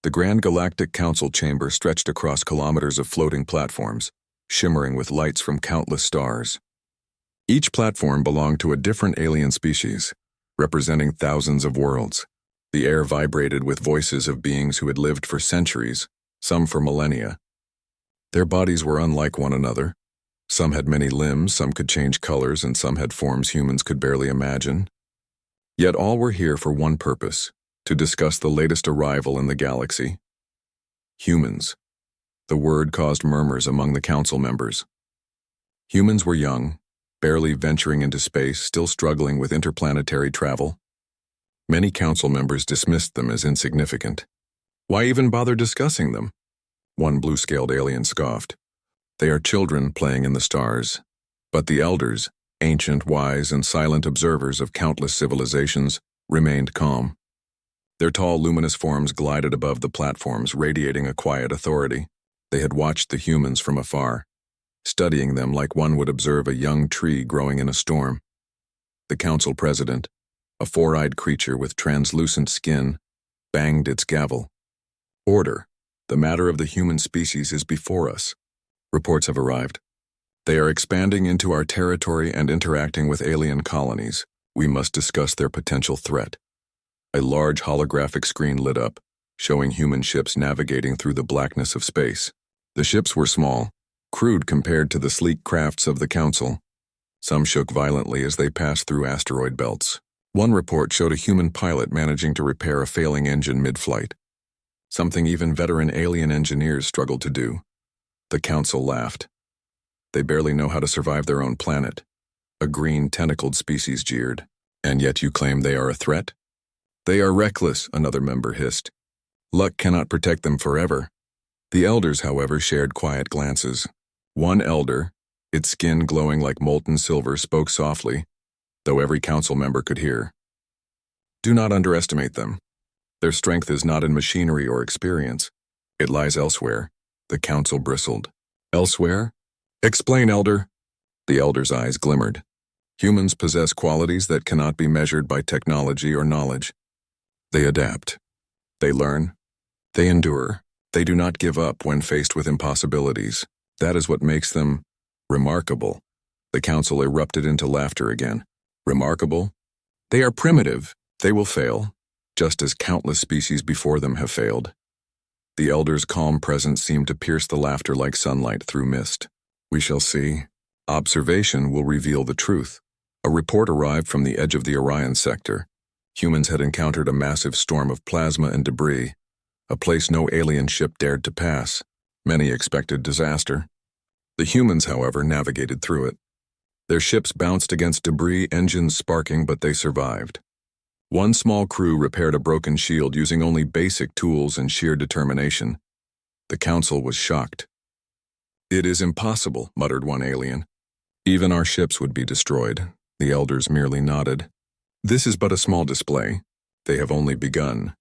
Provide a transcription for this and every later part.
The Grand Galactic Council chamber stretched across kilometers of floating platforms, shimmering with lights from countless stars. Each platform belonged to a different alien species, representing thousands of worlds. The air vibrated with voices of beings who had lived for centuries, some for millennia. Their bodies were unlike one another. Some had many limbs, some could change colors, and some had forms humans could barely imagine. Yet all were here for one purpose: to discuss the latest arrival in the galaxy. Humans. The word caused murmurs among the council members. Humans were young, barely venturing into space, still struggling with interplanetary travel. Many council members dismissed them as insignificant. Why even bother discussing them? One blue-scaled alien scoffed. They are children playing in the stars. But the elders, ancient, wise, and silent observers of countless civilizations, remained calm. Their tall, luminous forms glided above the platforms, radiating a quiet authority. They had watched the humans from afar, studying them like one would observe a young tree growing in a storm. The council president, a four-eyed creature with translucent skin, banged its gavel. Order. The matter of the human species is before us. Reports have arrived. They are expanding into our territory and interacting with alien colonies. We must discuss their potential threat. A large holographic screen lit up, showing human ships navigating through the blackness of space. The ships were small, crude compared to the sleek crafts of the council. Some shook violently as they passed through asteroid belts. One report showed a human pilot managing to repair a failing engine mid-flight, something even veteran alien engineers struggled to do. The council laughed. They barely know how to survive their own planet. A green, tentacled species jeered. And yet you claim they are a threat? They are reckless, another member hissed. Luck cannot protect them forever. The elders, however, shared quiet glances. One elder, its skin glowing like molten silver, spoke softly, though every council member could hear. Do not underestimate them. Their strength is not in machinery or experience. It lies elsewhere. The council bristled. Elsewhere? Explain, elder. The elder's eyes glimmered. Humans possess qualities that cannot be measured by technology or knowledge. They adapt. They learn. They endure. They do not give up when faced with impossibilities. That is what makes them remarkable. The council erupted into laughter again. Remarkable? They are primitive. They will fail, just as countless species before them have failed. The elder's calm presence seemed to pierce the laughter like sunlight through mist. We shall see. Observation will reveal the truth. A report arrived from the edge of the Orion sector. Humans had encountered a massive storm of plasma and debris, a place no alien ship dared to pass. Many expected disaster. The humans, however, navigated through it. Their ships bounced against debris, engines sparking, but they survived. One small crew repaired a broken shield using only basic tools and sheer determination. The council was shocked. It is impossible, muttered one alien. Even our ships would be destroyed. The elders merely nodded. This is but a small display. They have only begun.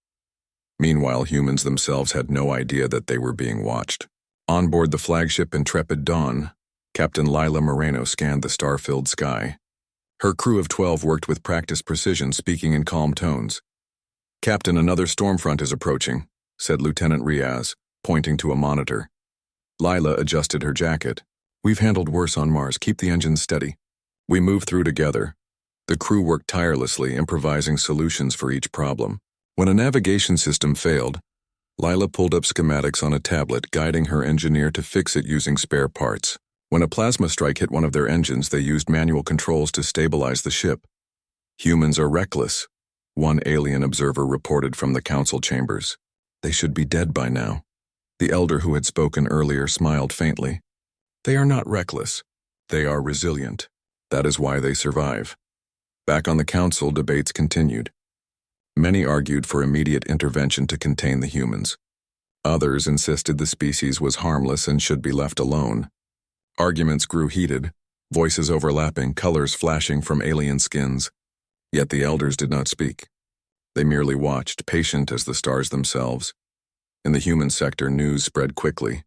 Meanwhile, humans themselves had no idea that they were being watched. On board the flagship Intrepid Dawn, Captain Lila Moreno scanned the star-filled sky. Her crew of 12 worked with practiced precision, speaking in calm tones. Captain, another stormfront is approaching, said Lieutenant Riaz, pointing to a monitor. Lila adjusted her jacket. We've handled worse on Mars. Keep the engines steady. We moved through together. The crew worked tirelessly, improvising solutions for each problem. When a navigation system failed, Lila pulled up schematics on a tablet, guiding her engineer to fix it using spare parts. When a plasma strike hit one of their engines, they used manual controls to stabilize the ship. Humans are reckless, one alien observer reported from the council chambers. They should be dead by now. The elder who had spoken earlier smiled faintly. They are not reckless. They are resilient. That is why they survive. Back on the council, debates continued. Many argued for immediate intervention to contain the humans. Others insisted the species was harmless and should be left alone. Arguments grew heated, voices overlapping, colors flashing from alien skins. Yet the elders did not speak. They merely watched, patient as the stars themselves. In the human sector, news spread quickly.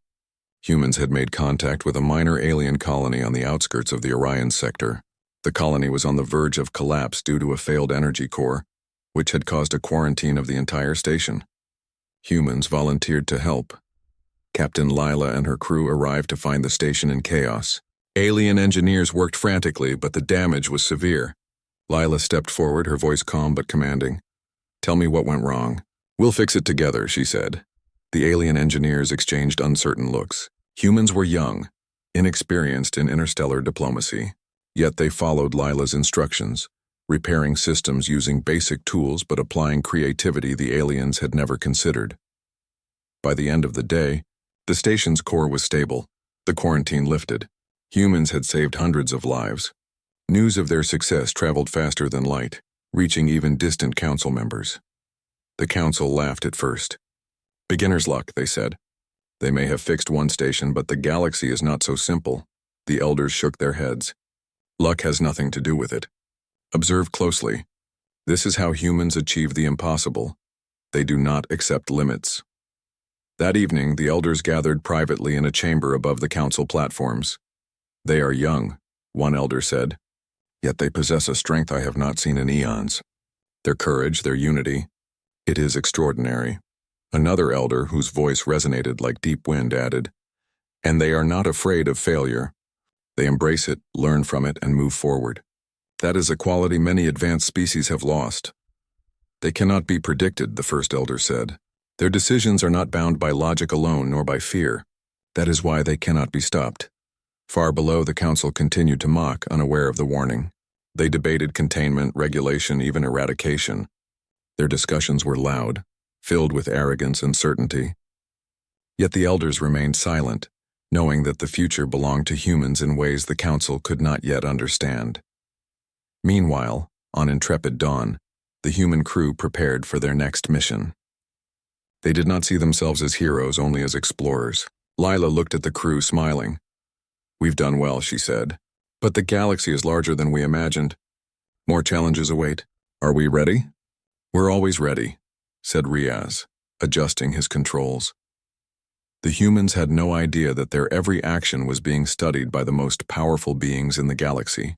Humans had made contact with a minor alien colony on the outskirts of the Orion sector. The colony was on the verge of collapse due to a failed energy core, which had caused a quarantine of the entire station. Humans volunteered to help. Captain Lila and her crew arrived to find the station in chaos. Alien engineers worked frantically, but the damage was severe. Lila stepped forward, her voice calm but commanding. "Tell me what went wrong." "We'll fix it together," she said. The alien engineers exchanged uncertain looks. Humans were young, inexperienced in interstellar diplomacy. Yet they followed Lila's instructions, repairing systems using basic tools but applying creativity the aliens had never considered. By the end of the day, the station's core was stable, the quarantine lifted. Humans had saved hundreds of lives. News of their success traveled faster than light, reaching even distant council members. The council laughed at first. "Beginner's luck," they said. "They may have fixed one station, but the galaxy is not so simple." The elders shook their heads. "Luck has nothing to do with it. Observe closely. This is how humans achieve the impossible. They do not accept limits." That evening, the elders gathered privately in a chamber above the council platforms. "They are young," one elder said, "yet they possess a strength I have not seen in eons. Their courage, their unity, it is extraordinary." Another elder, whose voice resonated like deep wind, added, "And they are not afraid of failure. They embrace it, learn from it, and move forward. That is a quality many advanced species have lost." "They cannot be predicted," the first elder said. "Their decisions are not bound by logic alone nor by fear. That is why they cannot be stopped." Far below, the council continued to mock, unaware of the warning. They debated containment, regulation, even eradication. Their discussions were loud, filled with arrogance and certainty. Yet the elders remained silent, knowing that the future belonged to humans in ways the council could not yet understand. Meanwhile, on Intrepid Dawn, the human crew prepared for their next mission. They did not see themselves as heroes, only as explorers. Lila looked at the crew, smiling. "We've done well," she said. "But the galaxy is larger than we imagined. More challenges await. Are we ready?" "We're always ready," said Riaz, adjusting his controls. The humans had no idea that their every action was being studied by the most powerful beings in the galaxy.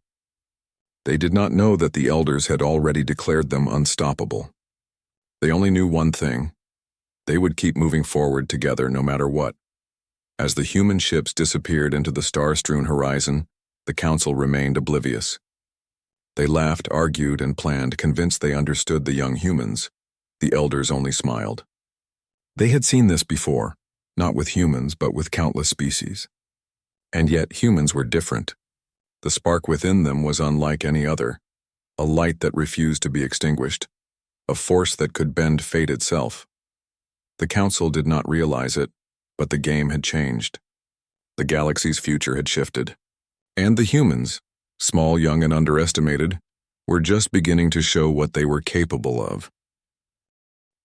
They did not know that the elders had already declared them unstoppable. They only knew one thing. They would keep moving forward together no matter what. As the human ships disappeared into the star-strewn horizon, the council remained oblivious. They laughed, argued, and planned, convinced they understood the young humans. The elders only smiled. They had seen this before, not with humans, but with countless species. And yet humans were different. The spark within them was unlike any other, a light that refused to be extinguished, a force that could bend fate itself. The council did not realize it, but the game had changed. The galaxy's future had shifted. And the humans, small, young, and underestimated, were just beginning to show what they were capable of.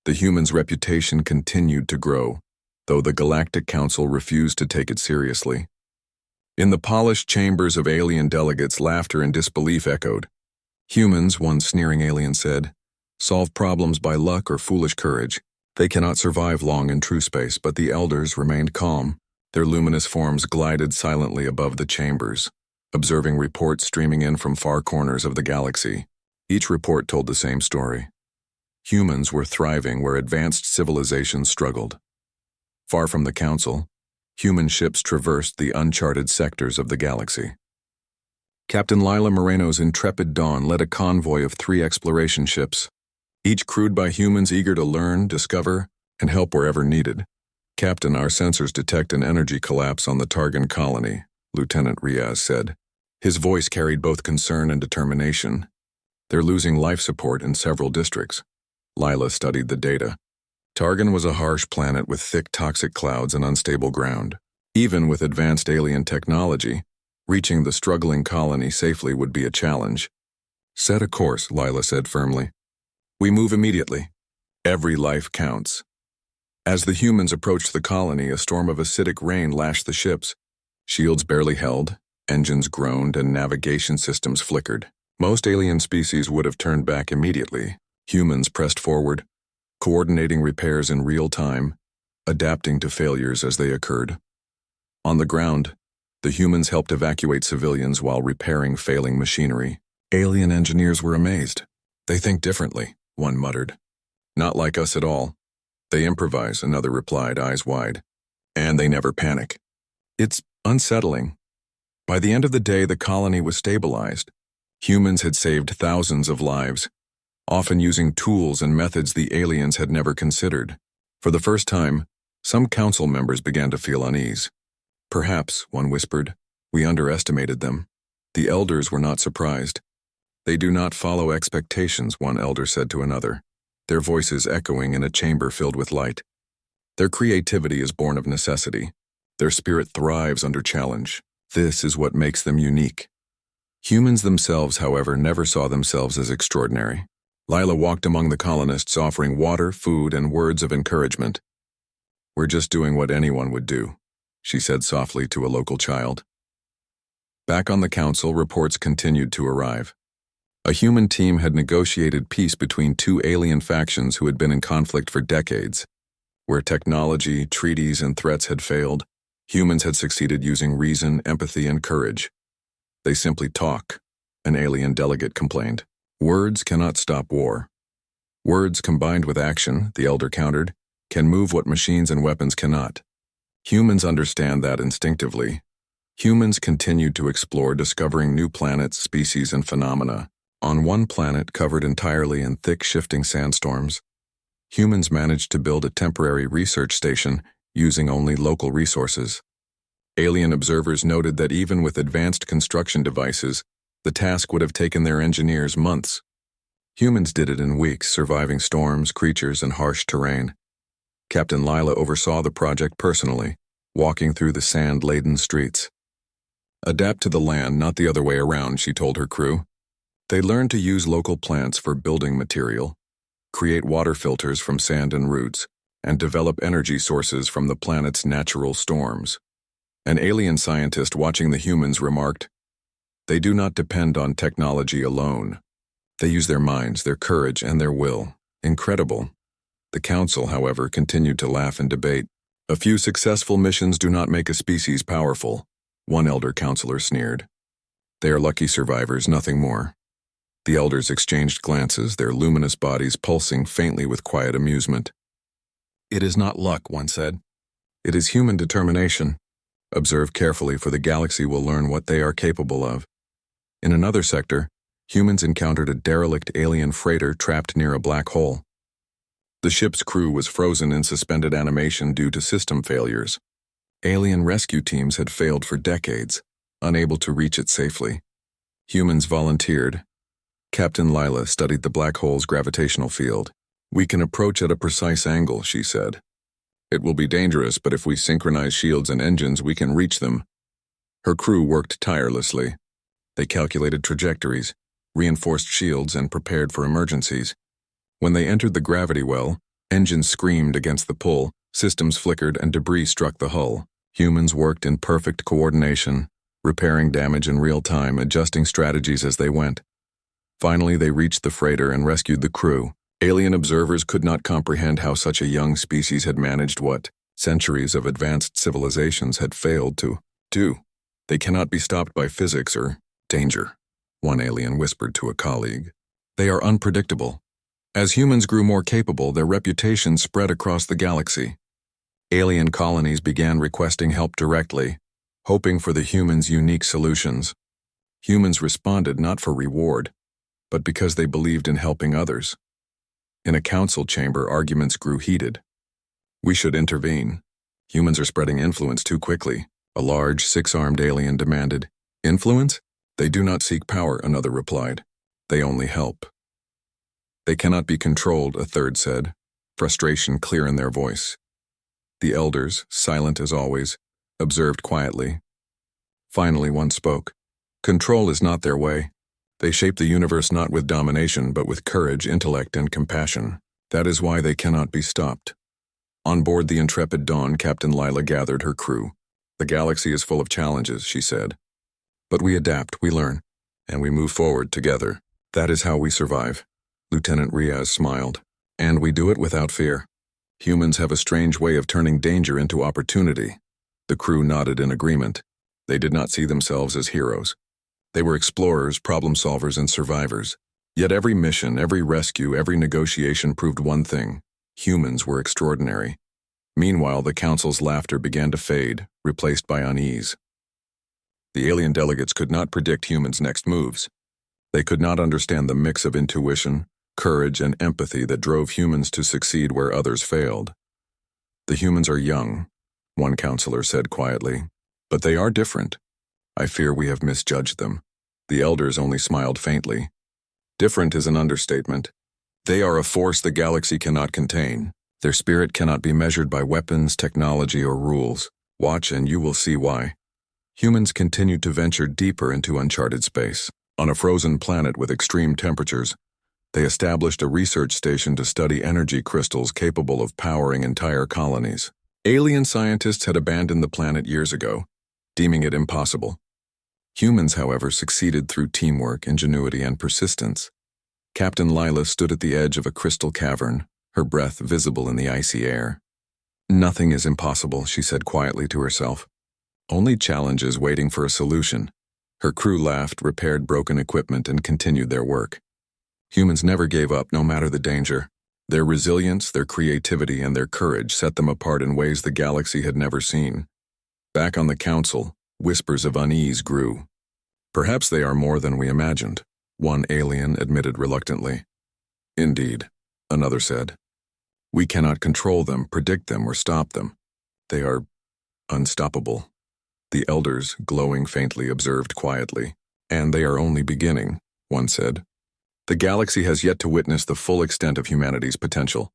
The humans' reputation continued to grow, though the Galactic Council refused to take it seriously. In the polished chambers of alien delegates, laughter and disbelief echoed. "Humans," one sneering alien said, "solve problems by luck or foolish courage. They cannot survive long in true space," but the elders remained calm. Their luminous forms glided silently above the chambers, observing reports streaming in from far corners of the galaxy. Each report told the same story. Humans were thriving where advanced civilizations struggled. Far from the council, human ships traversed the uncharted sectors of the galaxy. Captain Lila Moreno's Intrepid Dawn led a convoy of 3 exploration ships, each crewed by humans eager to learn, discover, and help wherever needed. "Captain, our sensors detect an energy collapse on the Targon colony," Lieutenant Riaz said. His voice carried both concern and determination. "They're losing life support in several districts." Lila studied the data. Targon was a harsh planet with thick toxic clouds and unstable ground. Even with advanced alien technology, reaching the struggling colony safely would be a challenge. "Set a course," Lila said firmly. "We move immediately. Every life counts." As the humans approached the colony, a storm of acidic rain lashed the ships. Shields barely held, engines groaned, and navigation systems flickered. Most alien species would have turned back immediately. Humans pressed forward, coordinating repairs in real time, adapting to failures as they occurred. On the ground, the humans helped evacuate civilians while repairing failing machinery. Alien engineers were amazed. "They think differently," one muttered. "Not like us at all. They improvise, another replied, eyes wide. And they never panic. It's unsettling. By the end of the day, the colony was stabilized. Humans had saved thousands of lives, often using tools and methods the aliens had never considered. For the first time, some council members began to feel unease. Perhaps, one whispered, we underestimated them. The elders were not surprised. They do not follow expectations, one elder said to another, their voices echoing in a chamber filled with light. Their creativity is born of necessity. Their spirit thrives under challenge. This is what makes them unique. Humans themselves, however, never saw themselves as extraordinary. Lila walked among the colonists, offering water, food, and words of encouragement. We're just doing what anyone would do, she said softly to a local child. Back on the council, reports continued to arrive. A human team had negotiated peace between two alien factions who had been in conflict for decades. Where technology, treaties, and threats had failed, humans had succeeded using reason, empathy, and courage. They simply talk, an alien delegate complained. Words cannot stop war. Words combined with action, the elder countered, can move what machines and weapons cannot. Humans understand that instinctively. Humans continued to explore, discovering new planets, species, and phenomena. On one planet covered entirely in thick, shifting sandstorms, humans managed to build a temporary research station using only local resources. Alien observers noted that even with advanced construction devices, the task would have taken their engineers months. Humans did it in weeks, surviving storms, creatures, and harsh terrain. Captain Lila oversaw the project personally, walking through the sand-laden streets. Adapt to the land, not the other way around, she told her crew. They learned to use local plants for building material, create water filters from sand and roots, and develop energy sources from the planet's natural storms. An alien scientist watching the humans remarked, they do not depend on technology alone. They use their minds, their courage, and their will. Incredible. The council, however, continued to laugh and debate. A few successful missions do not make a species powerful, one elder counselor sneered. They are lucky survivors, nothing more. The elders exchanged glances, their luminous bodies pulsing faintly with quiet amusement. It is not luck, one said. It is human determination. Observe carefully, for the galaxy will learn what they are capable of. In another sector, humans encountered a derelict alien freighter trapped near a black hole. The ship's crew was frozen in suspended animation due to system failures. Alien rescue teams had failed for decades, unable to reach it safely. Humans volunteered. Captain Lila studied the black hole's gravitational field. We can approach at a precise angle, she said. It will be dangerous, but if we synchronize shields and engines, we can reach them. Her crew worked tirelessly. They calculated trajectories, reinforced shields, and prepared for emergencies. When they entered the gravity well, engines screamed against the pull, systems flickered, and debris struck the hull. Humans worked in perfect coordination, repairing damage in real time, adjusting strategies as they went. Finally, they reached the freighter and rescued the crew. Alien observers could not comprehend how such a young species had managed what centuries of advanced civilizations had failed to do. They cannot be stopped by physics or danger, one alien whispered to a colleague. They are unpredictable. As humans grew more capable, their reputation spread across the galaxy. Alien colonies began requesting help directly, hoping for the humans' unique solutions. Humans responded not for reward, but because they believed in helping others. In a council chamber, arguments grew heated. We should intervene. Humans are spreading influence too quickly, a large, six-armed alien demanded. Influence? They do not seek power, another replied. They only help. They cannot be controlled, a third said, frustration clear in their voice. The elders, silent as always, observed quietly. Finally, one spoke. Control is not their way. They shape the universe not with domination, but with courage, intellect, and compassion. That is why they cannot be stopped. On board the intrepid Dawn, Captain Lila gathered her crew. The galaxy is full of challenges, she said. But we adapt, we learn, and we move forward together. That is how we survive. Lieutenant Riaz smiled. And we do it without fear. Humans have a strange way of turning danger into opportunity. The crew nodded in agreement. They did not see themselves as heroes. They were explorers, problem solvers, and survivors. Yet every mission, every rescue, every negotiation proved one thing. humans were extraordinary. Meanwhile, the council's laughter began to fade, replaced by unease. The alien delegates could not predict humans' next moves. They could not understand the mix of intuition, courage, and empathy that drove humans to succeed where others failed. "The humans are young," one counselor said quietly, "but they are different. I fear we have misjudged them." The elders only smiled faintly. "Different is an understatement. They are a force the galaxy cannot contain. Their spirit cannot be measured by weapons, technology, or rules. Watch and you will see why." Humans continued to venture deeper into uncharted space. On a frozen planet with extreme temperatures, they established a research station to study energy crystals capable of powering entire colonies. Alien scientists had abandoned the planet years ago, deeming it impossible. Humans, however, succeeded through teamwork, ingenuity, and persistence. Captain Lila stood at the edge of a crystal cavern, her breath visible in the icy air. "Nothing is impossible," she said quietly to herself. "Only challenges waiting for a solution." Her crew laughed, repaired broken equipment, and continued their work. Humans never gave up, no matter the danger. Their resilience, their creativity, and their courage set them apart in ways the galaxy had never seen. Back on the council, whispers of unease grew. "Perhaps they are more than we imagined," one alien admitted reluctantly. "Indeed," another said. "We cannot control them, predict them, or stop them. They are unstoppable." The elders, glowing faintly, observed quietly. "And they are only beginning," one said. "The galaxy has yet to witness the full extent of humanity's potential."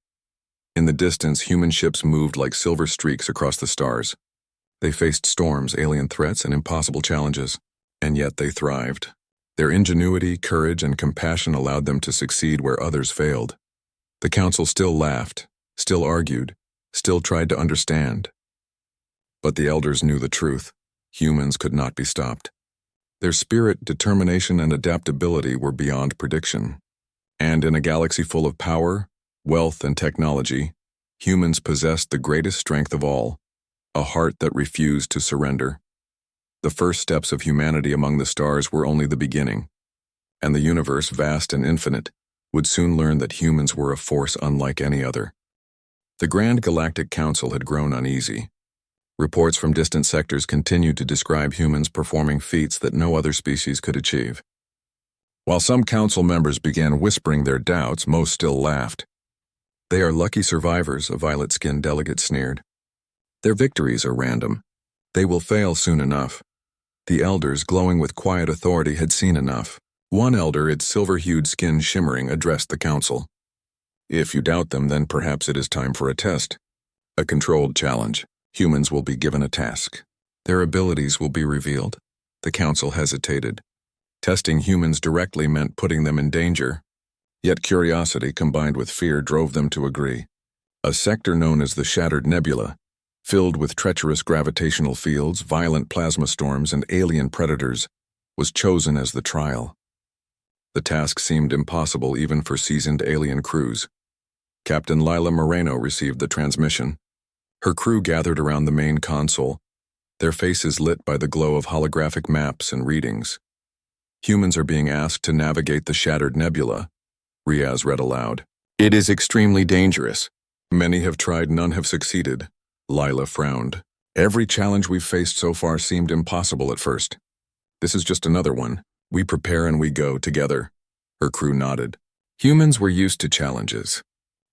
In the distance, human ships moved like silver streaks across the stars. They faced storms, alien threats, and impossible challenges, and yet they thrived. Their ingenuity, courage, and compassion allowed them to succeed where others failed. The council still laughed, still argued, still tried to understand. But the elders knew the truth. Humans could not be stopped. Their spirit, determination, and adaptability were beyond prediction. And in a galaxy full of power, wealth, and technology, humans possessed the greatest strength of all, a heart that refused to surrender. The first steps of humanity among the stars were only the beginning, and the universe, vast and infinite, would soon learn that humans were a force unlike any other. The Grand Galactic Council had grown uneasy. Reports from distant sectors continued to describe humans performing feats that no other species could achieve. While some council members began whispering their doubts, most still laughed. "They are lucky survivors," a violet-skinned delegate sneered. "Their victories are random. They will fail soon enough." The elders, glowing with quiet authority, had seen enough. One elder, its silver-hued skin shimmering, addressed the council. "If you doubt them, then perhaps it is time for a test. A controlled challenge. Humans will be given a task. Their abilities will be revealed." The council hesitated. Testing humans directly meant putting them in danger. Yet curiosity combined with fear drove them to agree. A sector known as the Shattered Nebula, filled with treacherous gravitational fields, violent plasma storms, and alien predators, was chosen as the trial. The task seemed impossible even for seasoned alien crews. Captain Lila Moreno received the transmission. Her crew gathered around the main console, their faces lit by the glow of holographic maps and readings. "Humans are being asked to navigate the Shattered Nebula," Riaz read aloud. "It is extremely dangerous. Many have tried, none have succeeded." Lila frowned. "Every challenge we've faced so far seemed impossible at first. This is just another one. We prepare and we go together." Her crew nodded. Humans were used to challenges.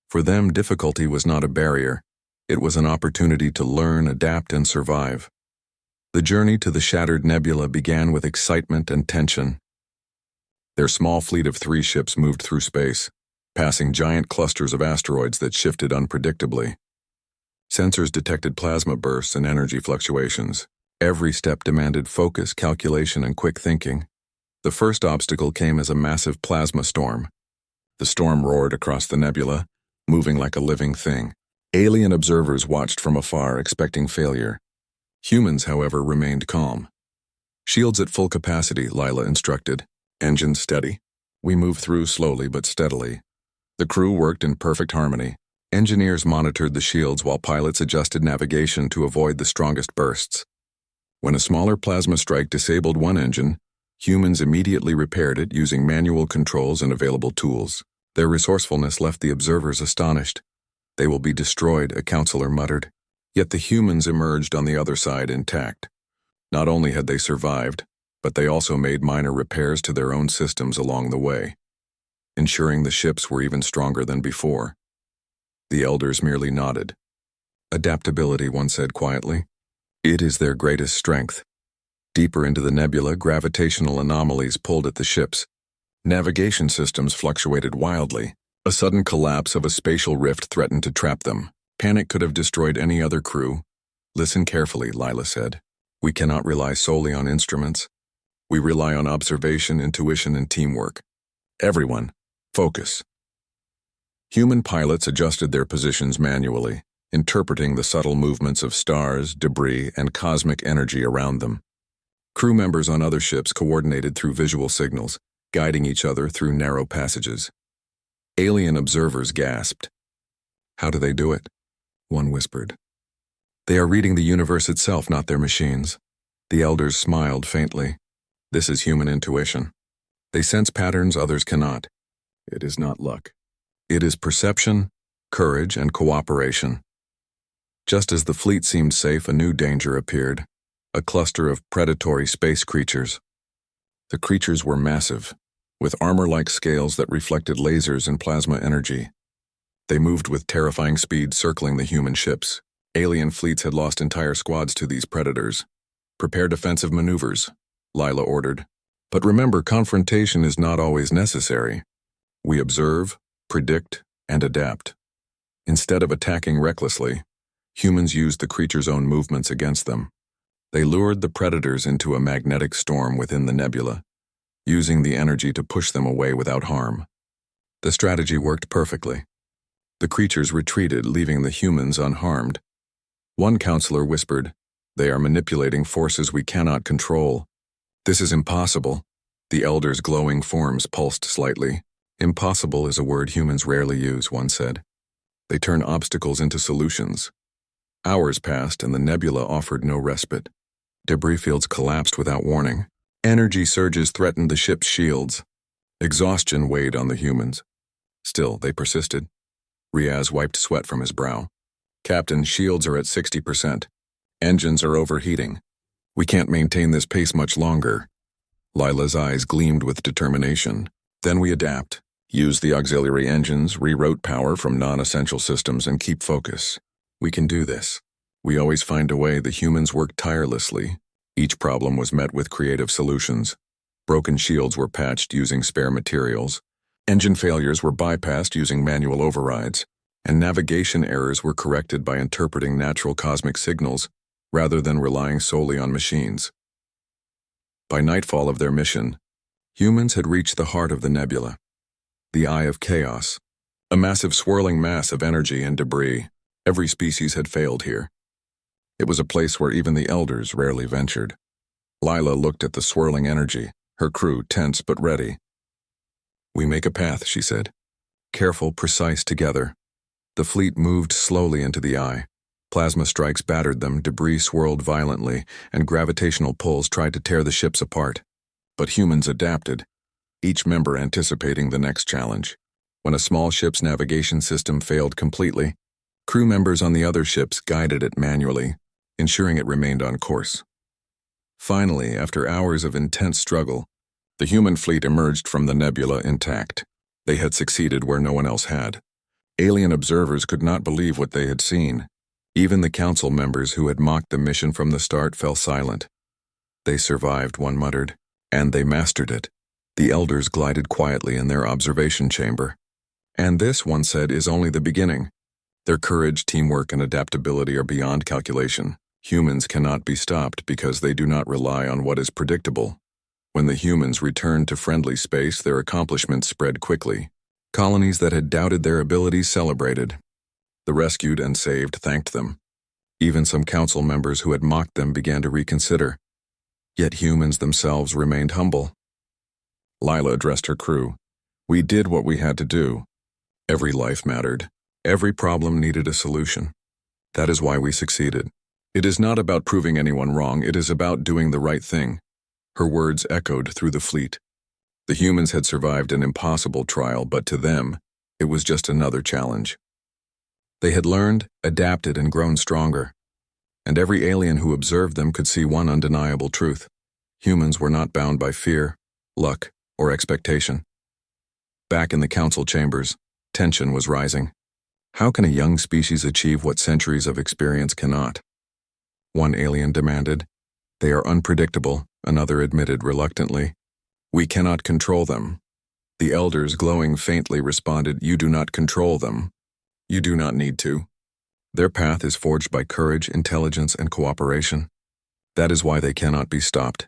For them, difficulty was not a barrier. It was an opportunity to learn, adapt, and survive. The journey to the Shattered Nebula began with excitement and tension. Their small fleet of 3 ships moved through space, passing giant clusters of asteroids that shifted unpredictably. Sensors detected plasma bursts and energy fluctuations. Every step demanded focus, calculation, and quick thinking. The first obstacle came as a massive plasma storm. The storm roared across the nebula, moving like a living thing. Alien observers watched from afar, expecting failure. Humans, however, remained calm. "Shields at full capacity," Lila instructed. "Engines steady." We moved through slowly but steadily. The crew worked in perfect harmony. Engineers monitored the shields while pilots adjusted navigation to avoid the strongest bursts. When a smaller plasma strike disabled one engine, humans immediately repaired it using manual controls and available tools. Their resourcefulness left the observers astonished. They will be destroyed, a counselor muttered. Yet the humans emerged on the other side intact. Not only had they survived, but they also made minor repairs to their own systems along the way, ensuring the ships were even stronger than before. The elders merely nodded. Adaptability, one said quietly. It is their greatest strength. Deeper into the nebula, gravitational anomalies pulled at the ships. Navigation systems fluctuated wildly. A sudden collapse of a spatial rift threatened to trap them. Panic could have destroyed any other crew. Listen carefully, Lila said. We cannot rely solely on instruments. We rely on observation, intuition, and teamwork. Everyone, focus. Human pilots adjusted their positions manually, interpreting the subtle movements of stars, debris, and cosmic energy around them. Crew members on other ships coordinated through visual signals, guiding each other through narrow passages. Alien observers gasped. How do they do it? One whispered. They are reading the universe itself, not their machines. The elders smiled faintly. This is human intuition. They sense patterns others cannot. It is not luck. It is perception, courage, and cooperation. Just as the fleet seemed safe, a new danger appeared. A cluster of predatory space creatures. The creatures were massive, with armor-like scales that reflected lasers and plasma energy. They moved with terrifying speed, circling the human ships. Alien fleets had lost entire squads to these predators. Prepare defensive maneuvers, Lila ordered. But remember, confrontation is not always necessary. We observe, predict, and adapt. Instead of attacking recklessly, humans used the creatures' own movements against them. They lured the predators into a magnetic storm within the nebula, using the energy to push them away without harm. The strategy worked perfectly. The creatures retreated, leaving the humans unharmed. One counselor whispered, "They are manipulating forces we cannot control." "This is impossible." The elders' glowing forms pulsed slightly. "Impossible is a word humans rarely use," one said. "They turn obstacles into solutions." Hours passed and the nebula offered no respite. Debris fields collapsed without warning. Energy surges threatened the ship's shields. Exhaustion weighed on the humans. Still, they persisted. Riaz wiped sweat from his brow. "Captain, shields are at 60%. Engines are overheating. We can't maintain this pace much longer." Lila's eyes gleamed with determination. "Then we adapt. Use the auxiliary engines, reroute power from non-essential systems, and keep focus. We can do this. We always find a way." The humans worked tirelessly. Each problem was met with creative solutions. Broken shields were patched using spare materials. Engine failures were bypassed using manual overrides. And navigation errors were corrected by interpreting natural cosmic signals rather than relying solely on machines. By nightfall of their mission, humans had reached the heart of the nebula, the Eye of Chaos, a massive swirling mass of energy and debris. Every species had failed here. It was a place where even the elders rarely ventured. Lila looked at the swirling energy, her crew tense but ready. "We make a path," she said. Careful, precise, together. The fleet moved slowly into the eye. Plasma strikes battered them, debris swirled violently, and gravitational pulls tried to tear the ships apart. But humans adapted, each member anticipating the next challenge. When a small ship's navigation system failed completely, crew members on the other ships guided it manually, ensuring it remained on course. Finally, after hours of intense struggle, the human fleet emerged from the nebula intact. They had succeeded where no one else had. Alien observers could not believe what they had seen. Even the council members who had mocked the mission from the start fell silent. "They survived," one muttered, "and they mastered it." The elders glided quietly in their observation chamber. "And this," one said, "is only the beginning. Their courage, teamwork, and adaptability are beyond calculation. Humans cannot be stopped because they do not rely on what is predictable." When the humans returned to friendly space, their accomplishments spread quickly. Colonies that had doubted their abilities celebrated. The rescued and saved thanked them. Even some council members who had mocked them began to reconsider. Yet humans themselves remained humble. Lila addressed her crew. "We did what we had to do. Every life mattered. Every problem needed a solution. That is why we succeeded. It is not about proving anyone wrong, it is about doing the right thing." Her words echoed through the fleet. The humans had survived an impossible trial, but to them, it was just another challenge. They had learned, adapted, and grown stronger. And every alien who observed them could see one undeniable truth. Humans were not bound by fear, luck, or expectation. Back in the council chambers, tension was rising. How can a young species achieve what centuries of experience cannot? One alien demanded. They are unpredictable, another admitted reluctantly. We cannot control them. The elders, glowing faintly, responded, You do not control them. You do not need to. Their path is forged by courage, intelligence, and cooperation. That is why they cannot be stopped.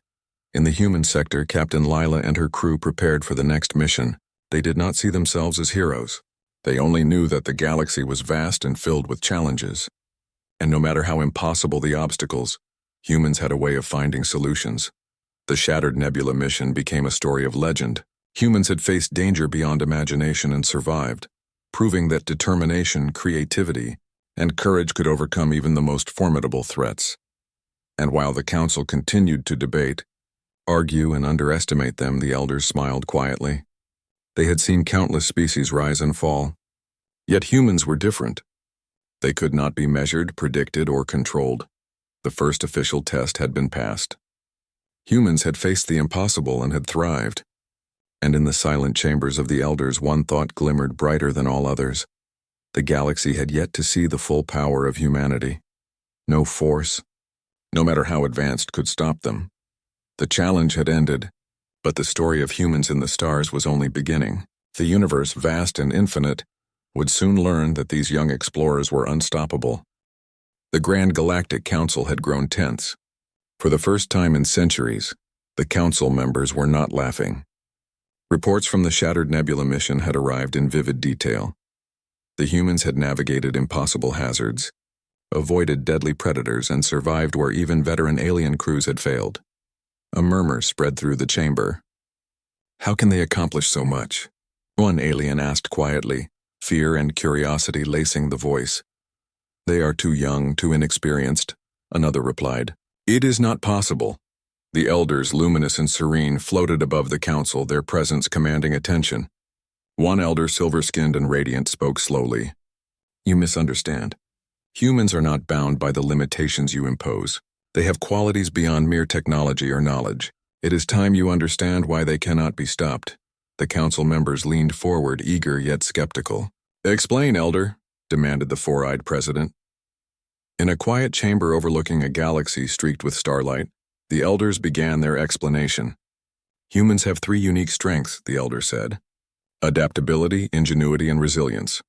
In the human sector, Captain Lila and her crew prepared for the next mission. They did not see themselves as heroes. They only knew that the galaxy was vast and filled with challenges. And no matter how impossible the obstacles, humans had a way of finding solutions. The Shattered Nebula mission became a story of legend. Humans had faced danger beyond imagination and survived, proving that determination, creativity, and courage could overcome even the most formidable threats. And while the council continued to debate, argue, and underestimate them, the elders smiled quietly. They had seen countless species rise and fall. Yet humans were different. They could not be measured, predicted, or controlled. The first official test had been passed. Humans had faced the impossible and had thrived. And in the silent chambers of the elders, one thought glimmered brighter than all others. The galaxy had yet to see the full power of humanity. No force, no matter how advanced, could stop them. The challenge had ended, but the story of humans in the stars was only beginning. The universe, vast and infinite, would soon learn that these young explorers were unstoppable. The Grand Galactic Council had grown tense. For the first time in centuries, the council members were not laughing. Reports from the Shattered Nebula mission had arrived in vivid detail. The humans had navigated impossible hazards, avoided deadly predators, and survived where even veteran alien crews had failed. A murmur spread through the chamber. How can they accomplish so much? One alien asked quietly, fear and curiosity lacing the voice. They are too young, too inexperienced, another replied. It is not possible. The elders, luminous and serene, floated above the council, their presence commanding attention. One elder, silver-skinned and radiant, spoke slowly. You misunderstand. Humans are not bound by the limitations you impose. They have qualities beyond mere technology or knowledge. It is time you understand why they cannot be stopped. The council members leaned forward, eager yet skeptical. Explain, elder, demanded the four-eyed president. In a quiet chamber overlooking a galaxy streaked with starlight, the elders began their explanation. Humans have three unique strengths, the elder said. Adaptability, ingenuity, and resilience.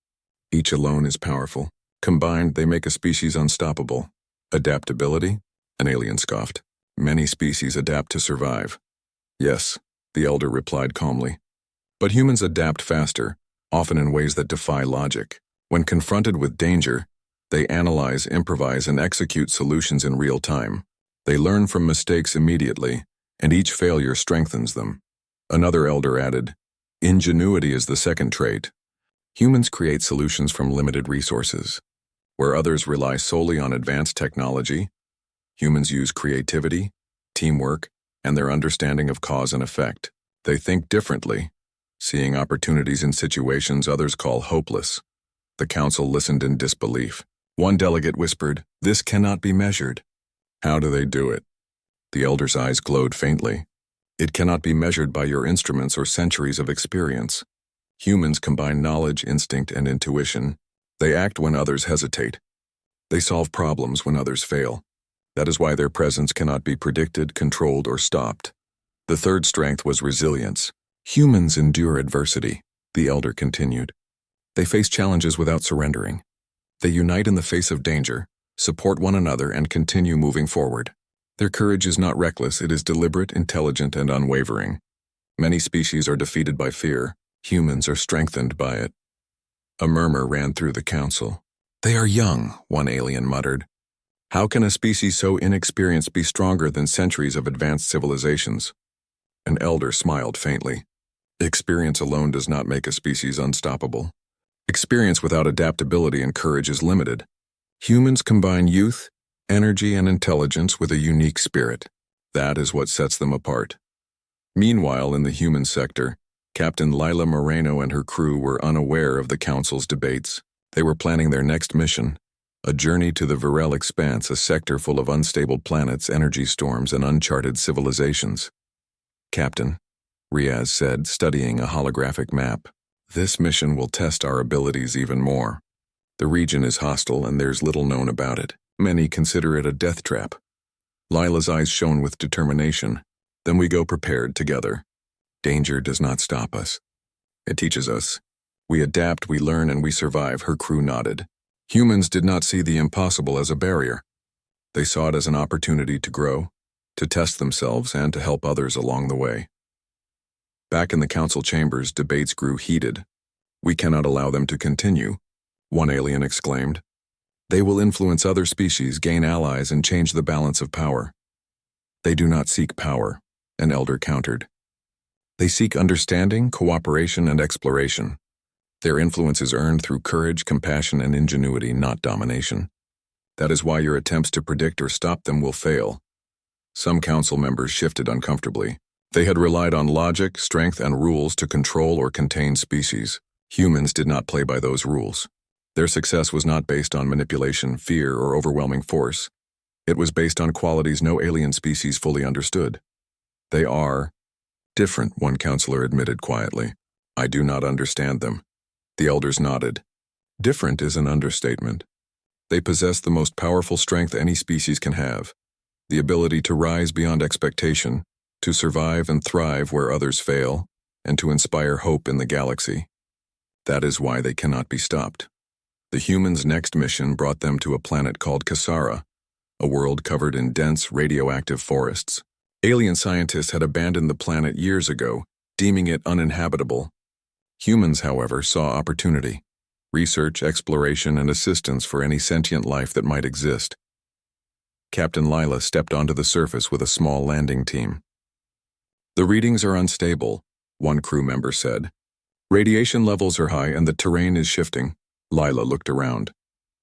Each alone is powerful. Combined, they make a species unstoppable. Adaptability? An alien scoffed. Many species adapt to survive. Yes, the elder replied calmly. But humans adapt faster, often in ways that defy logic. When confronted with danger, they analyze, improvise, and execute solutions in real time. They learn from mistakes immediately, and each failure strengthens them. Another elder added, Ingenuity is the second trait. Humans create solutions from limited resources. Where others rely solely on advanced technology, humans use creativity, teamwork, and their understanding of cause and effect. They think differently, seeing opportunities in situations others call hopeless. The council listened in disbelief. One delegate whispered, This cannot be measured. How do they do it? The elder's eyes glowed faintly. It cannot be measured by your instruments or centuries of experience. Humans combine knowledge, instinct, and intuition. They act when others hesitate. They solve problems when others fail. That is why their presence cannot be predicted, controlled, or stopped. The third strength was resilience. Humans endure adversity, the elder continued. They face challenges without surrendering. They unite in the face of danger, support one another, and continue moving forward. Their courage is not reckless, it is deliberate, intelligent, and unwavering. Many species are defeated by fear. Humans are strengthened by it. A murmur ran through the council. They are young, one alien muttered. How can a species so inexperienced be stronger than centuries of advanced civilizations? An elder smiled faintly. Experience alone does not make a species unstoppable. Experience without adaptability and courage is limited. Humans combine youth, energy, and intelligence with a unique spirit. That is what sets them apart. Meanwhile, in the human sector, Captain Lila Moreno and her crew were unaware of the council's debates. They were planning their next mission, a journey to the Virel Expanse, a sector full of unstable planets, energy storms, and uncharted civilizations. "Captain," Riaz said, studying a holographic map, "this mission will test our abilities even more. The region is hostile and there's little known about it. Many consider it a death trap." Lila's eyes shone with determination. "Then we go prepared together. Danger does not stop us. It teaches us. We adapt, we learn, and we survive," her crew nodded. Humans did not see the impossible as a barrier. They saw it as an opportunity to grow, to test themselves, and to help others along the way. Back in the council chambers, debates grew heated. "We cannot allow them to continue," one alien exclaimed. "They will influence other species, gain allies, and change the balance of power." "They do not seek power," an elder countered. "They seek understanding, cooperation, and exploration. Their influence is earned through courage, compassion, and ingenuity, not domination. That is why your attempts to predict or stop them will fail." Some council members shifted uncomfortably. They had relied on logic, strength, and rules to control or contain species. Humans did not play by those rules. Their success was not based on manipulation, fear, or overwhelming force. It was based on qualities no alien species fully understood. "They are different," one counselor admitted quietly. "I do not understand them." The elders nodded. "Different is an understatement. They possess the most powerful strength any species can have, the ability to rise beyond expectation, to survive and thrive where others fail, and to inspire hope in the galaxy. That is why they cannot be stopped." The humans' next mission brought them to a planet called Kasara, a world covered in dense, radioactive forests. Alien scientists had abandoned the planet years ago, deeming it uninhabitable. Humans, however, saw opportunity, research, exploration, and assistance for any sentient life that might exist. Captain Lila stepped onto the surface with a small landing team. "The readings are unstable," one crew member said. "Radiation levels are high and the terrain is shifting." Lila looked around.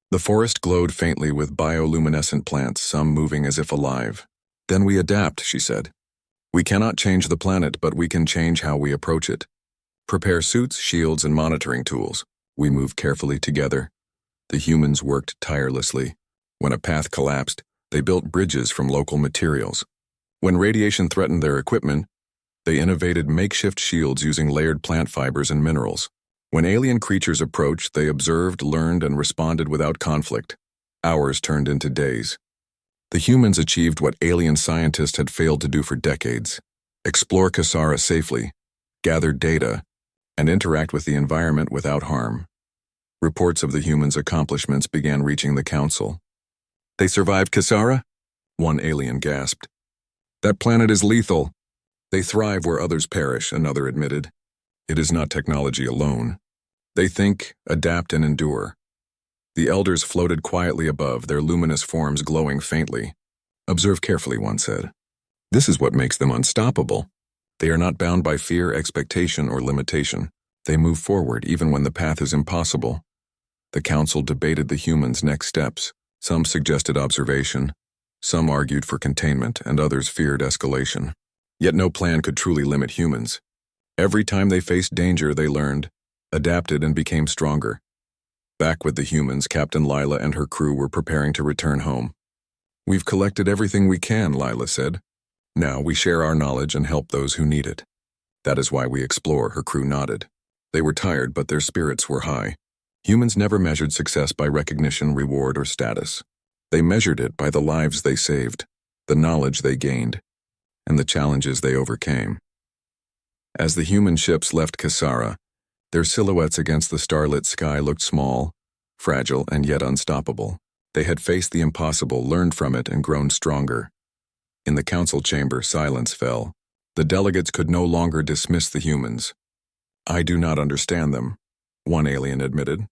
The forest glowed faintly with bioluminescent plants, some moving as if alive. "Then we adapt," she said. "We cannot change the planet, but we can change how we approach it. Prepare suits, shields, and monitoring tools. We move carefully together." The humans worked tirelessly. When a path collapsed, they built bridges from local materials. When radiation threatened their equipment, they innovated makeshift shields using layered plant fibers and minerals. When alien creatures approached, they observed, learned, and responded without conflict. Hours turned into days. The humans achieved what alien scientists had failed to do for decades: explore Kasara safely, gather data, and interact with the environment without harm. Reports of the humans' accomplishments began reaching the council. "They survived Kasara?" one alien gasped. "That planet is lethal. They thrive where others perish," another admitted. "It is not technology alone. They think, adapt, and endure." The elders floated quietly above, their luminous forms glowing faintly. "Observe carefully," one said. "This is what makes them unstoppable. They are not bound by fear, expectation, or limitation. They move forward even when the path is impossible." The council debated the humans' next steps. Some suggested observation, some argued for containment, and others feared escalation. Yet no plan could truly limit humans. Every time they faced danger, they learned, adapted, and became stronger. Back with the humans, Captain Lila and her crew were preparing to return home. "We've collected everything we can," Lila said. "Now we share our knowledge and help those who need it. That is why we explore," her crew nodded. They were tired, but their spirits were high. Humans never measured success by recognition, reward, or status. They measured it by the lives they saved, the knowledge they gained, and the challenges they overcame. As the human ships left Kasara, their silhouettes against the starlit sky looked small, fragile, and yet unstoppable. They had faced the impossible, learned from it, and grown stronger. In the council chamber, silence fell. The delegates could no longer dismiss the humans. "I do not understand them," one alien admitted.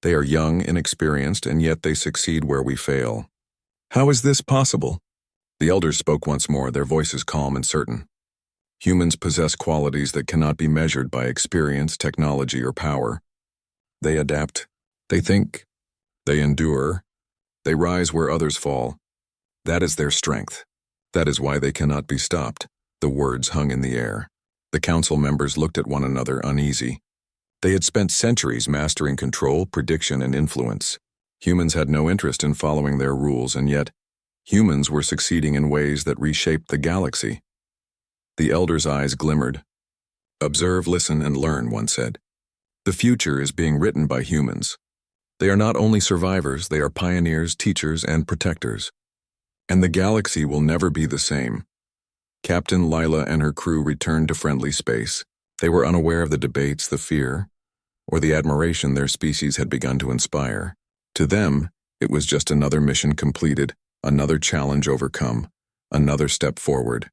"They are young, inexperienced, and yet they succeed where we fail. How is this possible?" The elders spoke once more, their voices calm and certain. "Humans possess qualities that cannot be measured by experience, technology, or power. They adapt, they think, they endure, they rise where others fall. That is their strength. That is why they cannot be stopped." The words hung in the air. The council members looked at one another uneasy. They had spent centuries mastering control, prediction, and influence. Humans had no interest in following their rules, and yet, humans were succeeding in ways that reshaped the galaxy. The Elder's eyes glimmered. "Observe, listen, and learn," one said. "The future is being written by humans. They are not only survivors, they are pioneers, teachers, and protectors. And the galaxy will never be the same." Captain Lila and her crew returned to friendly space. They were unaware of the debates, the fear, or the admiration their species had begun to inspire. To them, it was just another mission completed, another challenge overcome, another step forward.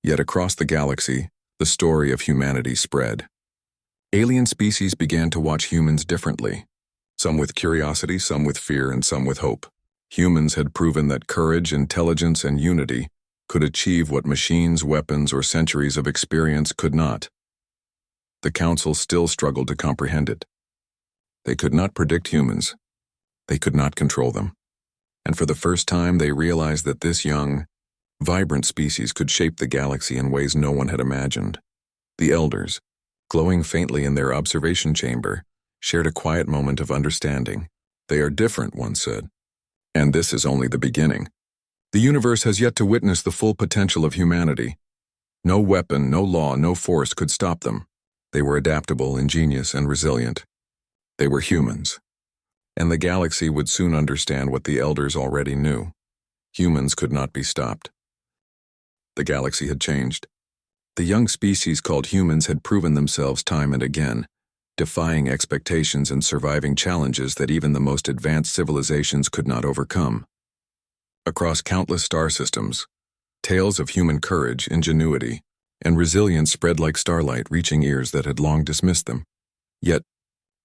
Yet across the galaxy, the story of humanity spread. Alien species began to watch humans differently, some with curiosity, some with fear, and some with hope. Humans had proven that courage, intelligence, and unity could achieve what machines, weapons, or centuries of experience could not. The Council still struggled to comprehend it. They could not predict humans. They could not control them. And for the first time, they realized that this young, vibrant species could shape the galaxy in ways no one had imagined. The Elders, glowing faintly in their observation chamber, shared a quiet moment of understanding. "They are different," one said. "And this is only the beginning. The universe has yet to witness the full potential of humanity. No weapon, no law, no force could stop them. They were adaptable, ingenious, and resilient. They were humans. And the galaxy would soon understand what the Elders already knew. Humans could not be stopped." The galaxy had changed. The young species called humans had proven themselves time and again, defying expectations and surviving challenges that even the most advanced civilizations could not overcome. Across countless star systems, tales of human courage, ingenuity, and resilience spread like starlight, reaching ears that had long dismissed them. Yet,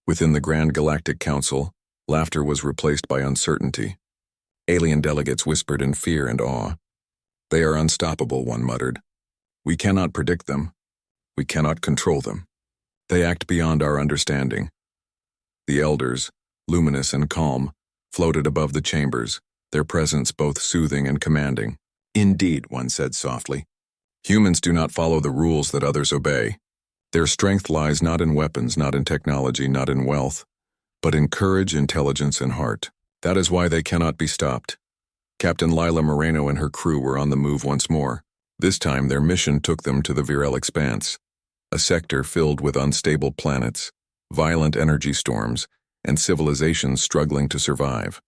within the Grand Galactic Council, laughter was replaced by uncertainty. Alien delegates whispered in fear and awe. "They are unstoppable," one muttered. "We cannot predict them. We cannot control them. They act beyond our understanding." The Elders, luminous and calm, floated above the chambers, their presence both soothing and commanding. "Indeed," one said softly. "Humans do not follow the rules that others obey. Their strength lies not in weapons, not in technology, not in wealth, but in courage, intelligence, and heart. That is why they cannot be stopped." Captain Lila Moreno and her crew were on the move once more. This time their mission took them to the virile expanse, a sector filled with unstable planets, violent energy storms, and civilizations struggling to survive.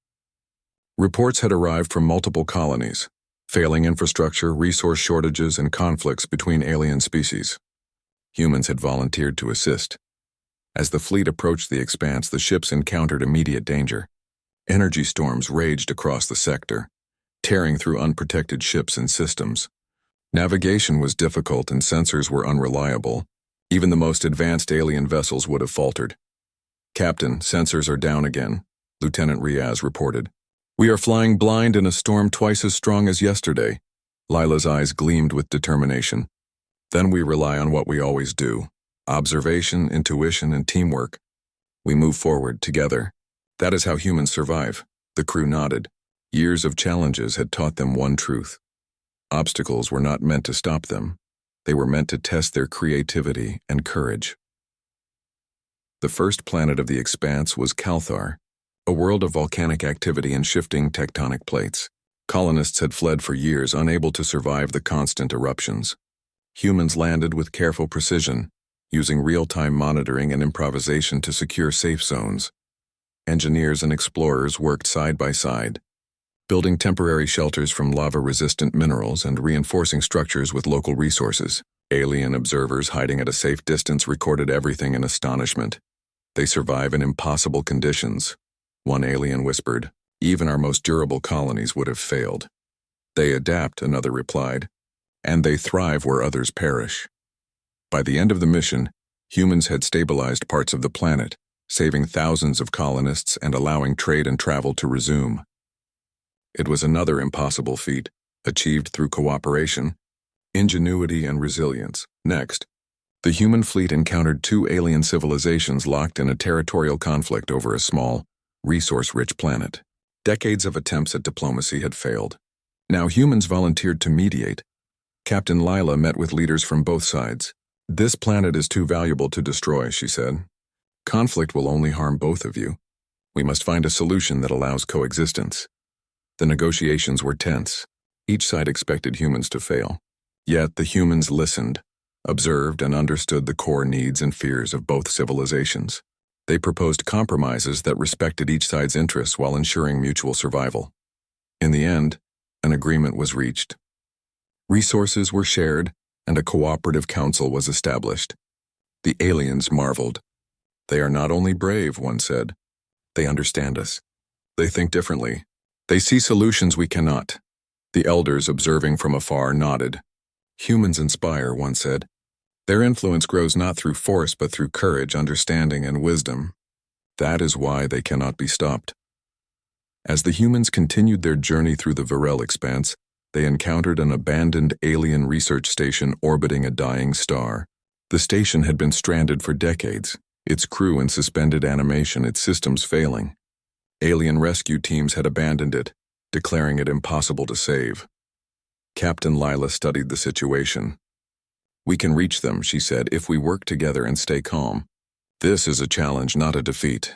Reports had arrived from multiple colonies, failing infrastructure, resource shortages, and conflicts between alien species. Humans had volunteered to assist. As the fleet approached the expanse, the ships encountered immediate danger. Energy storms raged across the sector, tearing through unprotected ships and systems. Navigation was difficult and sensors were unreliable. Even the most advanced alien vessels would have faltered. "Captain, sensors are down again," Lieutenant Riaz reported. "We are flying blind in a storm twice as strong as yesterday." Lila's eyes gleamed with determination. "Then we rely on what we always do: observation, intuition, and teamwork. We move forward together. That is how humans survive." The crew nodded. Years of challenges had taught them one truth: obstacles were not meant to stop them. They were meant to test their creativity and courage. The first planet of the expanse was Calthar, a world of volcanic activity and shifting tectonic plates. Colonists had fled for years, unable to survive the constant eruptions. Humans landed with careful precision, using real-time monitoring and improvisation to secure safe zones. Engineers and explorers worked side by side, building temporary shelters from lava-resistant minerals and reinforcing structures with local resources. Alien observers hiding at a safe distance recorded everything in astonishment. "They survive in impossible conditions," one alien whispered. "Even our most durable colonies would have failed." "They adapt," another replied, "and they thrive where others perish." By the end of the mission, humans had stabilized parts of the planet, saving thousands of colonists and allowing trade and travel to resume. It was another impossible feat, achieved through cooperation, ingenuity, and resilience. Next, the human fleet encountered two alien civilizations locked in a territorial conflict over a small, resource-rich planet. Decades of attempts at diplomacy had failed. Now humans volunteered to mediate. Captain Lila met with leaders from both sides. "This planet is too valuable to destroy," she said. Conflict will only harm both of you. We must find a solution that allows coexistence. The negotiations were tense. Each side expected humans to fail. Yet the humans listened, observed, and understood the core needs and fears of both civilizations. They proposed compromises that respected each side's interests while ensuring mutual survival. In the end, an agreement was reached. Resources were shared, and a cooperative council was established. The aliens marveled. "They are not only brave," one said. "They understand us. They think differently. They see solutions we cannot." The elders, observing from afar, nodded. "Humans inspire," one said. "Their influence grows not through force but through courage, understanding, and wisdom. That is why they cannot be stopped." As the humans continued their journey through the Varel expanse, they encountered an abandoned alien research station orbiting a dying star. The station had been stranded for decades, its crew in suspended animation, its systems failing. Alien rescue teams had abandoned it, declaring it impossible to save. Captain Lila studied the situation. "We can reach them," she said, "if we work together and stay calm. This is a challenge, not a defeat."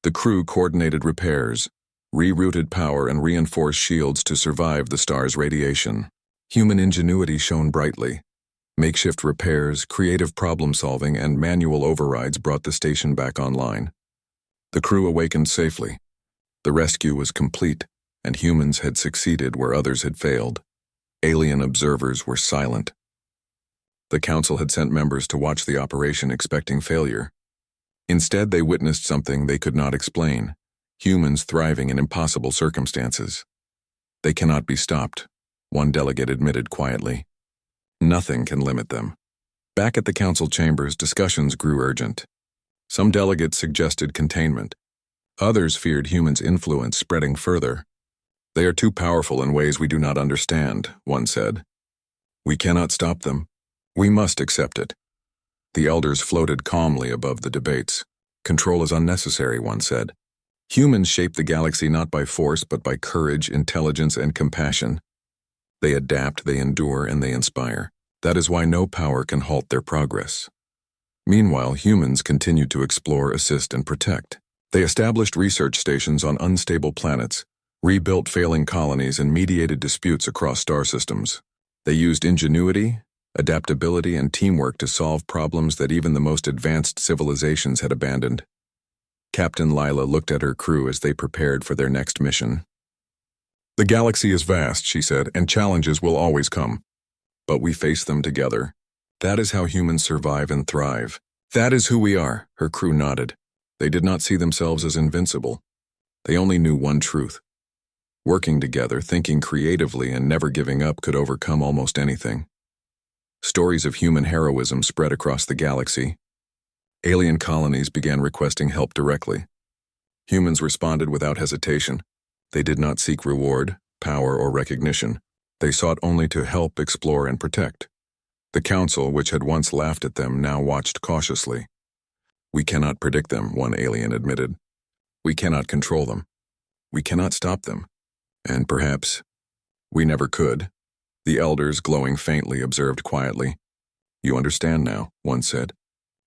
The crew coordinated repairs, rerouted power, and reinforced shields to survive the star's radiation. Human ingenuity shone brightly. Makeshift repairs, creative problem-solving, and manual overrides brought the station back online. The crew awakened safely. The rescue was complete, and humans had succeeded where others had failed. Alien observers were silent. The council had sent members to watch the operation, expecting failure. Instead, they witnessed something they could not explain: humans thriving in impossible circumstances. "They cannot be stopped," one delegate admitted quietly. "Nothing can limit them." Back at the council chambers, discussions grew urgent. Some delegates suggested containment. Others feared humans' influence spreading further. "They are too powerful in ways we do not understand," one said. "We cannot stop them. We must accept it." The elders floated calmly above the debates. "Control is unnecessary," one said. "Humans shape the galaxy not by force but by courage, intelligence, and compassion. They adapt, they endure, and they inspire. That is why no power can halt their progress." Meanwhile, humans continued to explore, assist, and protect. They established research stations on unstable planets, rebuilt failing colonies, and mediated disputes across star systems. They used ingenuity, adaptability, and teamwork to solve problems that even the most advanced civilizations had abandoned. Captain Lila looked at her crew as they prepared for their next mission. "The galaxy is vast," she said, "and challenges will always come. But we face them together. That is how humans survive and thrive. That is who we are." Her crew nodded. They did not see themselves as invincible. They only knew one truth: working together, thinking creatively, and never giving up could overcome almost anything. Stories of human heroism spread across the galaxy. Alien colonies began requesting help directly. Humans responded without hesitation. They did not seek reward, power, or recognition. They sought only to help, explore, and protect. The council, which had once laughed at them, now watched cautiously. "We cannot predict them," one alien admitted. "We cannot control them. We cannot stop them. And perhaps we never could." The elders, glowing faintly, observed quietly. "You understand now," one said.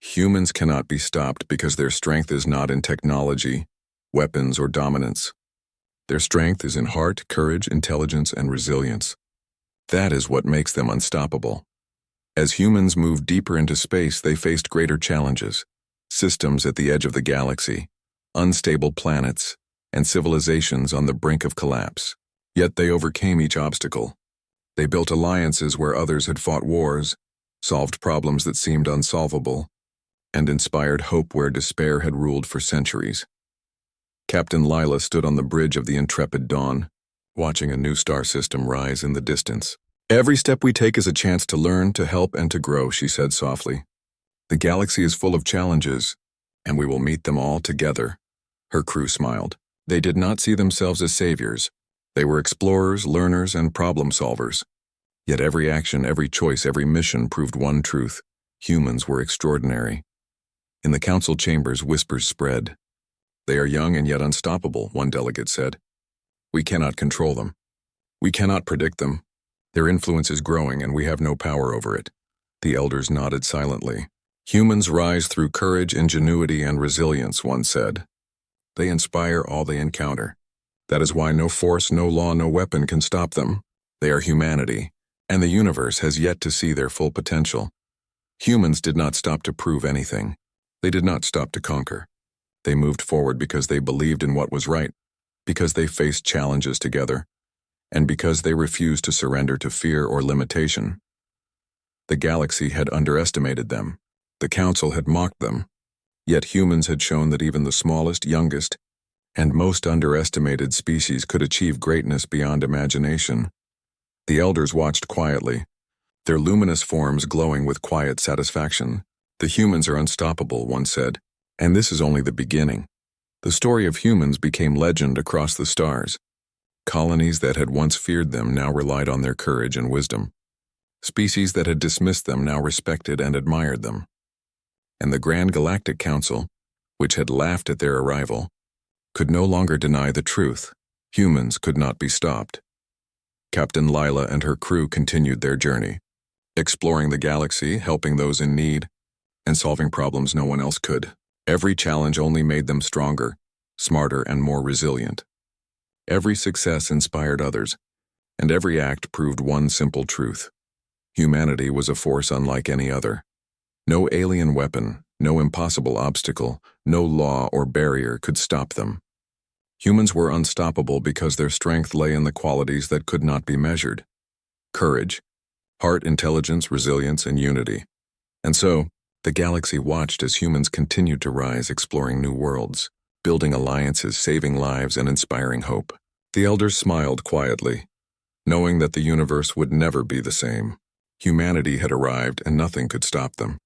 "Humans cannot be stopped because their strength is not in technology, weapons, or dominance. Their strength is in heart, courage, intelligence, and resilience. That is what makes them unstoppable." As humans moved deeper into space, they faced greater challenges: systems at the edge of the galaxy, unstable planets, and civilizations on the brink of collapse. Yet they overcame each obstacle. They built alliances where others had fought wars, solved problems that seemed unsolvable, and inspired hope where despair had ruled for centuries. Captain Lila stood on the bridge of the intrepid Dawn, watching a new star system rise in the distance. "Every step we take is a chance to learn, to help, and to grow," she said softly. "The galaxy is full of challenges, and we will meet them all together." Her crew smiled. They did not see themselves as saviors. They were explorers, learners, and problem solvers. Yet every action, every choice, every mission proved one truth: humans were extraordinary. In the council chambers, whispers spread. "They are young and yet unstoppable," one delegate said. "We cannot control them. We cannot predict them. Their influence is growing and we have no power over it." The elders nodded silently. Humans rise through courage, ingenuity, and resilience, one said. They inspire all they encounter. That is why no force, no law, no weapon can stop them. They are humanity, and the universe has yet to see their full potential. Humans did not stop to prove anything. They did not stop to conquer. They moved forward because they believed in what was right, because they faced challenges together, and because they refused to surrender to fear or limitation. The galaxy had underestimated them. The Council had mocked them. Yet humans had shown that even the smallest, youngest, and most underestimated species could achieve greatness beyond imagination. The elders watched quietly, their luminous forms glowing with quiet satisfaction. The humans are unstoppable, one said, and this is only the beginning. The story of humans became legend across the stars. Colonies that had once feared them now relied on their courage and wisdom. Species that had dismissed them now respected and admired them. And the Grand Galactic Council, which had laughed at their arrival, could no longer deny the truth. Humans could not be stopped. Captain Lila and her crew continued their journey, exploring the galaxy, helping those in need, and solving problems no one else could. Every challenge only made them stronger, smarter, and more resilient. Every success inspired others, and every act proved one simple truth. Humanity was a force unlike any other. No alien weapon, no impossible obstacle, no law or barrier could stop them. Humans were unstoppable because their strength lay in the qualities that could not be measured. Courage, heart, intelligence, resilience, and unity. And so, the galaxy watched as humans continued to rise, exploring new worlds, building alliances, saving lives, and inspiring hope. The elders smiled quietly, knowing that the universe would never be the same. Humanity had arrived and nothing could stop them.